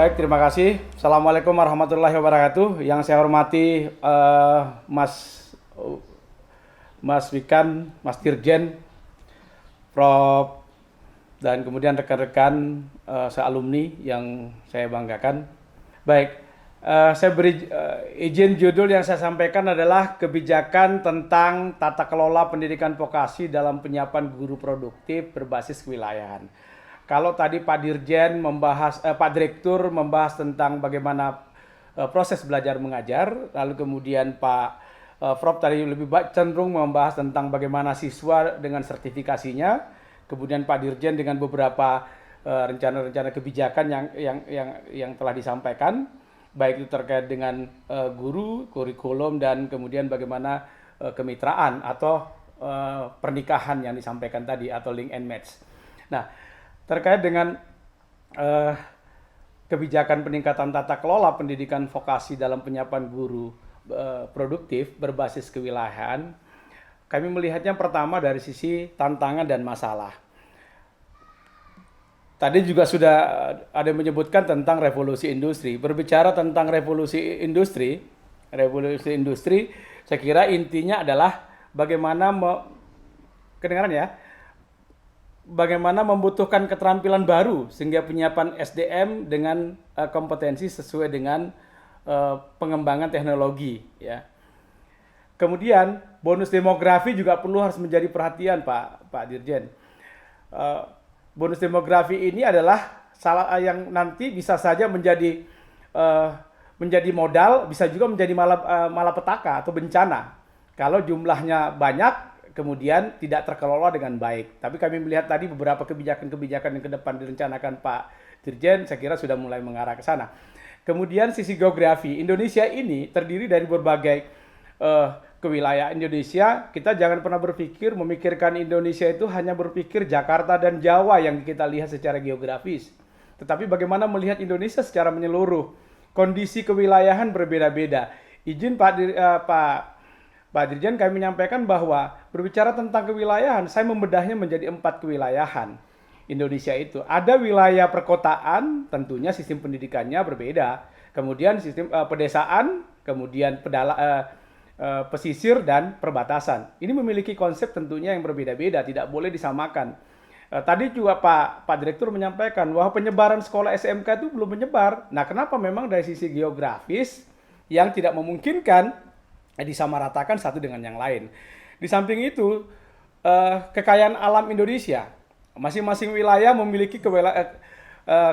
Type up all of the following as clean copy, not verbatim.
Baik, terima kasih. Assalamualaikum warahmatullahi wabarakatuh. Yang saya hormati Mas Mas Wikan, Mas Dirjen, Prof, dan kemudian rekan-rekan sealumni yang saya banggakan. Baik, saya beri izin judul yang saya sampaikan adalah kebijakan tentang tata kelola pendidikan vokasi dalam penyiapan guru produktif berbasis kewilayahan. Kalau tadi Pak Dirjen membahas, Pak Direktur membahas tentang bagaimana proses belajar mengajar, lalu kemudian Pak Prof tadi lebih cenderung membahas tentang bagaimana siswa dengan sertifikasinya, kemudian Pak Dirjen dengan beberapa rencana-rencana kebijakan yang telah disampaikan, baik itu terkait dengan guru, kurikulum, dan kemudian bagaimana kemitraan atau pernikahan yang disampaikan tadi atau link and match. Nah, terkait dengan kebijakan peningkatan tata kelola pendidikan vokasi dalam penyiapan guru produktif berbasis kewilayahan, kami melihatnya pertama dari sisi tantangan dan masalah. Tadi juga sudah ada yang menyebutkan tentang revolusi industri. Berbicara tentang revolusi industri, saya kira intinya adalah bagaimana kedengaran ya? Bagaimana membutuhkan keterampilan baru sehingga penyiapan SDM dengan kompetensi sesuai dengan pengembangan teknologi ya. Kemudian bonus demografi juga perlu harus menjadi perhatian Pak Dirjen. Bonus demografi ini adalah salah yang nanti bisa saja menjadi modal, bisa juga menjadi malapetaka atau bencana kalau jumlahnya banyak kemudian tidak terkelola dengan baik. Tapi kami melihat tadi beberapa kebijakan-kebijakan yang ke depan direncanakan Pak Dirjen, saya kira sudah mulai mengarah ke sana. Kemudian sisi geografi, Indonesia ini terdiri dari berbagai kewilayahan Indonesia. Kita jangan pernah memikirkan Indonesia itu hanya berpikir Jakarta dan Jawa yang kita lihat secara geografis. Tetapi bagaimana melihat Indonesia secara menyeluruh. Kondisi kewilayahan berbeda-beda. Izin Pak Dirjen, kami menyampaikan bahwa berbicara tentang kewilayahan, saya membedahnya menjadi 4 kewilayahan Indonesia itu. Ada wilayah perkotaan, tentunya sistem pendidikannya berbeda. Kemudian sistem pedesaan, kemudian pesisir dan perbatasan. Ini memiliki konsep tentunya yang berbeda-beda, tidak boleh disamakan. Tadi juga Pak Direktur menyampaikan bahwa penyebaran sekolah SMK itu belum menyebar. Nah, kenapa memang dari sisi geografis yang tidak memungkinkan disamaratakan satu dengan yang lain. Di samping itu, kekayaan alam Indonesia, masing-masing wilayah memiliki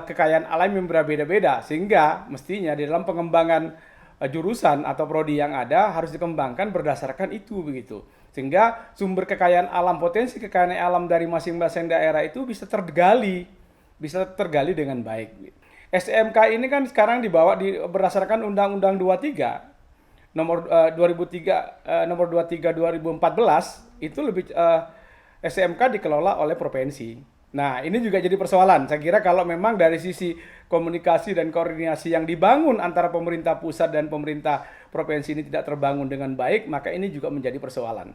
kekayaan alam yang berbeda-beda, sehingga mestinya di dalam pengembangan jurusan atau prodi yang ada harus dikembangkan berdasarkan itu begitu. Sehingga sumber kekayaan alam, potensi kekayaan alam dari masing-masing daerah itu bisa tergali dengan baik. SMK ini kan sekarang berdasarkan Undang-Undang 23 nomor 23 2014 itu SMK dikelola oleh provinsi. Nah, ini juga jadi persoalan. Saya kira kalau memang dari sisi komunikasi dan koordinasi yang dibangun antara pemerintah pusat dan pemerintah provinsi ini tidak terbangun dengan baik, maka ini juga menjadi persoalan.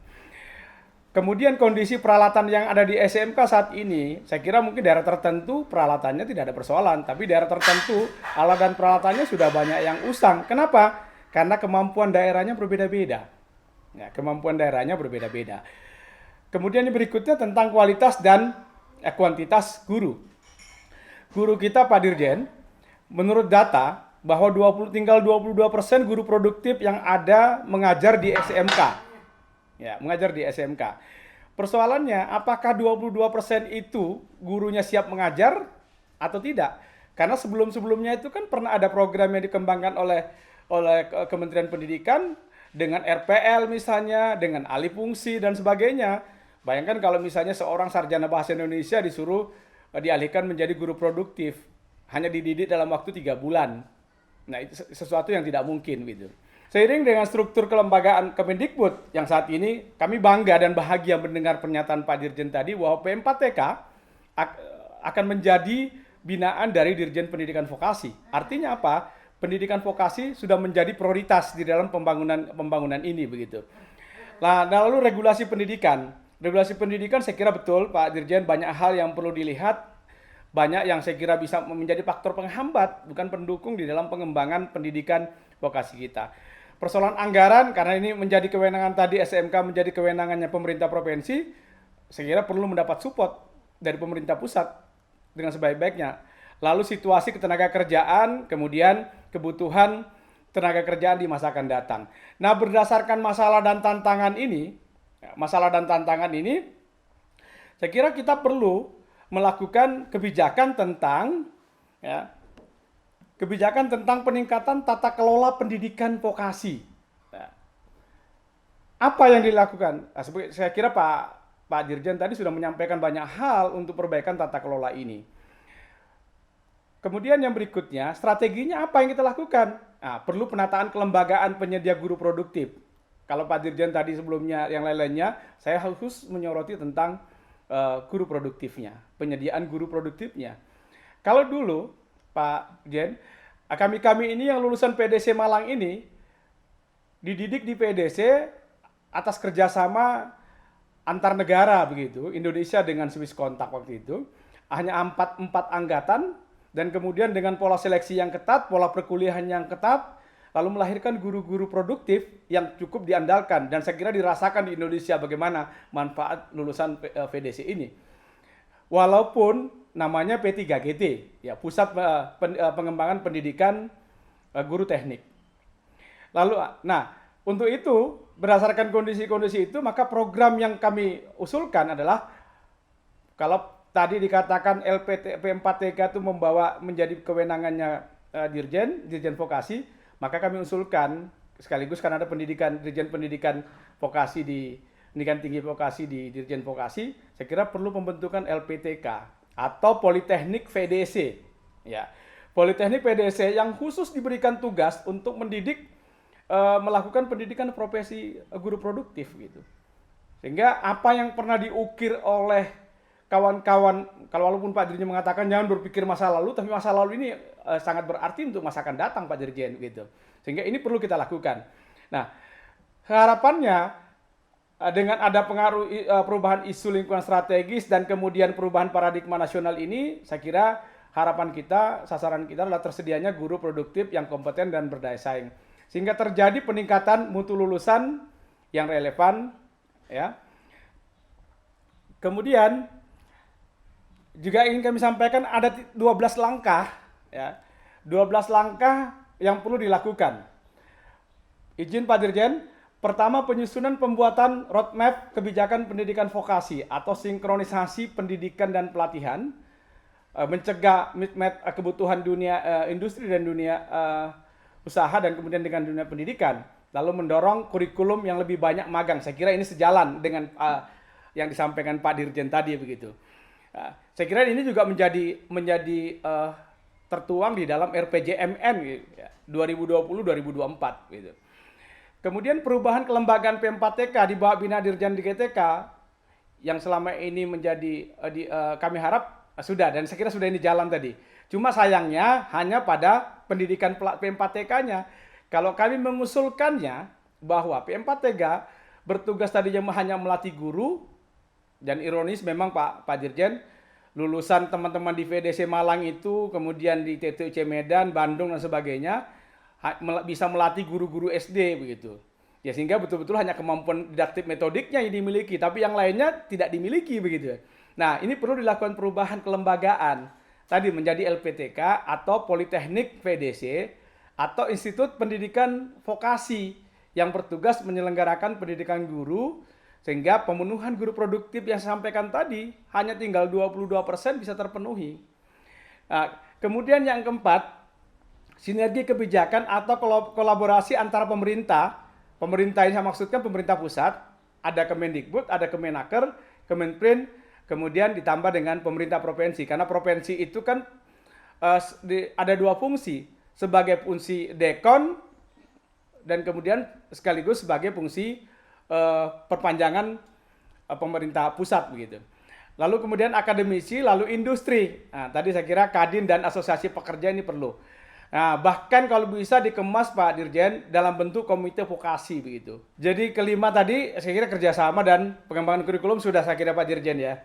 Kemudian kondisi peralatan yang ada di SMK saat ini, saya kira mungkin daerah tertentu peralatannya tidak ada persoalan, tapi daerah tertentu alat dan peralatannya sudah banyak yang usang. Kenapa? Karena kemampuan daerahnya berbeda-beda. Ya, kemampuan daerahnya berbeda-beda. Kemudian yang berikutnya tentang kualitas dan kuantitas guru. Guru kita Pak Dirjen, menurut data bahwa tinggal 22% guru produktif yang ada mengajar di SMK. Ya, mengajar di SMK. Persoalannya, apakah 22% itu gurunya siap mengajar atau tidak? Karena sebelum-sebelumnya itu kan pernah ada program yang dikembangkan oleh Kementerian Pendidikan dengan RPL misalnya, dengan alih fungsi dan sebagainya. Bayangkan kalau misalnya seorang sarjana bahasa Indonesia disuruh dialihkan menjadi guru produktif, hanya dididik dalam waktu 3 bulan. Nah, itu sesuatu yang tidak mungkin gitu. Seiring dengan struktur kelembagaan Kemendikbud yang saat ini, kami bangga dan bahagia mendengar pernyataan Pak Dirjen tadi bahwa P4TK akan menjadi binaan dari Dirjen Pendidikan Vokasi. Artinya apa? Pendidikan vokasi sudah menjadi prioritas di dalam pembangunan ini begitu. Nah, lalu regulasi pendidikan. Regulasi pendidikan saya kira betul Pak Dirjen banyak hal yang perlu dilihat banyak yang saya kira bisa menjadi faktor penghambat, bukan pendukung di dalam pengembangan pendidikan vokasi kita. Persoalan anggaran, karena ini menjadi kewenangan tadi SMK menjadi kewenangannya pemerintah provinsi, saya kira perlu mendapat support dari pemerintah pusat dengan sebaik-baiknya. Lalu situasi ketenaga kerjaan, kemudian kebutuhan tenaga kerjaan di masa akan datang. Nah, berdasarkan masalah dan tantangan ini, saya kira kita perlu melakukan kebijakan tentang peningkatan tata kelola pendidikan vokasi. Apa yang dilakukan? Nah, saya kira Pak Dirjen tadi sudah menyampaikan banyak hal untuk perbaikan tata kelola ini. Kemudian yang berikutnya, strateginya apa yang kita lakukan? Nah, perlu penataan kelembagaan penyedia guru produktif. Kalau Pak Dirjen tadi sebelumnya yang lain-lainnya, saya khusus menyoroti tentang guru produktifnya, penyediaan guru produktifnya. Kalau dulu, Pak Dirjen, kami ini yang lulusan PDC Malang ini, dididik di PDC atas kerjasama antar negara begitu, Indonesia dengan Swiss Contact waktu itu, hanya empat angkatan, dan kemudian dengan pola seleksi yang ketat, pola perkuliahan yang ketat, lalu melahirkan guru-guru produktif yang cukup diandalkan. Dan saya kira dirasakan di Indonesia bagaimana manfaat lulusan VDC ini. Walaupun namanya P3GT, ya Pusat Pengembangan Pendidikan Guru Teknik. Lalu, nah untuk itu berdasarkan kondisi-kondisi itu, maka program yang kami usulkan adalah kalau tadi dikatakan P4TK itu menjadi kewenangannya Dirjen Vokasi, maka kami usulkan sekaligus karena ada Dirjen Pendidikan Vokasi Pendidikan Tinggi Vokasi di Dirjen Vokasi, saya kira perlu pembentukan LPTK atau Politeknik VDC. Ya, Politeknik VDC yang khusus diberikan tugas untuk mendidik, melakukan pendidikan profesi guru produktif gitu. Sehingga apa yang pernah diukir oleh kawan-kawan, kalau walaupun Pak Dirjen mengatakan jangan berpikir masa lalu, tapi masa lalu ini sangat berarti untuk masa akan datang Pak Dirjen gitu. Sehingga ini perlu kita lakukan. Nah, harapannya dengan ada pengaruh perubahan isu lingkungan strategis dan kemudian perubahan paradigma nasional ini, saya kira harapan kita, sasaran kita adalah tersedianya guru produktif yang kompeten dan berdaya saing. Sehingga terjadi peningkatan mutu lulusan yang relevan, ya. Kemudian juga ingin kami sampaikan ada 12 langkah, ya. 12 langkah yang perlu dilakukan. Izin Pak Dirjen, pertama penyusunan pembuatan roadmap kebijakan pendidikan vokasi atau sinkronisasi pendidikan dan pelatihan, mencegah mismatch kebutuhan dunia industri dan dunia usaha dan kemudian dengan dunia pendidikan, lalu mendorong kurikulum yang lebih banyak magang. Saya kira ini sejalan dengan yang disampaikan Pak Dirjen tadi begitu. Saya kira ini juga menjadi tertuang di dalam RPJMN gitu, ya, 2020-2024 gitu. Kemudian perubahan kelembagaan P4TK di bawah Bina Dirjen di GTK yang selama ini menjadi kami harap sudah, dan saya kira sudah ini jalan tadi. Cuma sayangnya hanya pada pendidikan P4TK-nya. Kalau kami mengusulkannya bahwa P4TK bertugas tadinya hanya melatih guru, dan ironis memang Pak Dirjen, lulusan teman-teman di VDC Malang itu, kemudian di TTUC Medan, Bandung dan sebagainya, bisa melatih guru-guru SD begitu. Ya sehingga betul-betul hanya kemampuan didaktik metodiknya yang dimiliki, tapi yang lainnya tidak dimiliki begitu. Nah, ini perlu dilakukan perubahan kelembagaan. Tadi menjadi LPTK atau Politeknik VDC atau Institut Pendidikan Vokasi yang bertugas menyelenggarakan pendidikan guru, sehingga pemenuhan guru produktif yang saya sampaikan tadi hanya tinggal 22% bisa terpenuhi. Nah, kemudian yang keempat, sinergi kebijakan atau kolaborasi antara pemerintah. Pemerintah ini saya maksudkan pemerintah pusat, ada Kemendikbud, ada Kemenaker, Kemenprin, kemudian ditambah dengan pemerintah provinsi. Karena provinsi itu kan ada dua fungsi, sebagai fungsi dekon dan kemudian sekaligus sebagai fungsi perpanjangan pemerintah pusat begitu. Lalu kemudian akademisi, lalu industri. Nah, tadi saya kira Kadin dan asosiasi pekerja ini perlu. Nah, bahkan kalau bisa dikemas Pak Dirjen dalam bentuk komite vokasi begitu. Jadi kelima tadi saya kira kerjasama dan pengembangan kurikulum sudah saya kira Pak Dirjen ya.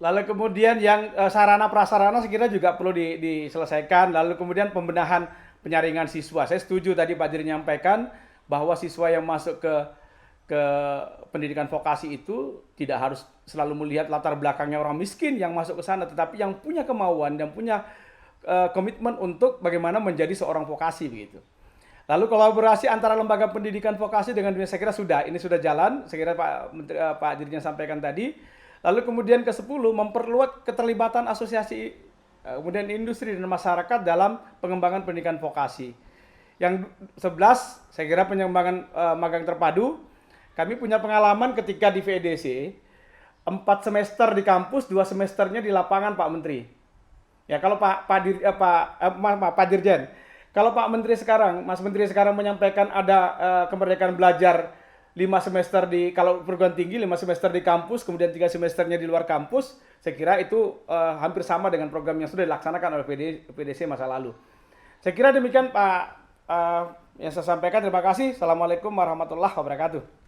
Lalu kemudian yang sarana prasarana sekira juga perlu diselesaikan. Lalu kemudian pembenahan penyaringan siswa. Saya setuju tadi Pak Dir menyampaikan bahwa siswa yang masuk ke pendidikan vokasi itu tidak harus selalu melihat latar belakangnya orang miskin yang masuk ke sana, tetapi yang punya kemauan dan punya komitmen untuk bagaimana menjadi seorang vokasi begitu. Lalu kolaborasi antara lembaga pendidikan vokasi dengan dunia, saya kira sudah, ini sudah jalan, saya kira Pak Dirjen sampaikan tadi. Lalu kemudian ke-10, memperluas keterlibatan asosiasi, kemudian industri dan masyarakat dalam pengembangan pendidikan vokasi. Yang 11, saya kira pengembangan magang terpadu. Kami punya pengalaman ketika di VEDC, 4 semester di kampus, 2 semesternya di lapangan Pak Menteri. Ya kalau Pak Dirjen, kalau Pak Menteri sekarang, Mas Menteri sekarang menyampaikan ada kemerdekaan belajar 5 semester kalau perguruan tinggi, 5 semester di kampus, kemudian 3 semesternya di luar kampus, saya kira itu hampir sama dengan program yang sudah dilaksanakan oleh PDC masa lalu. Saya kira demikian Pak yang saya sampaikan. Terima kasih. Assalamualaikum warahmatullahi wabarakatuh.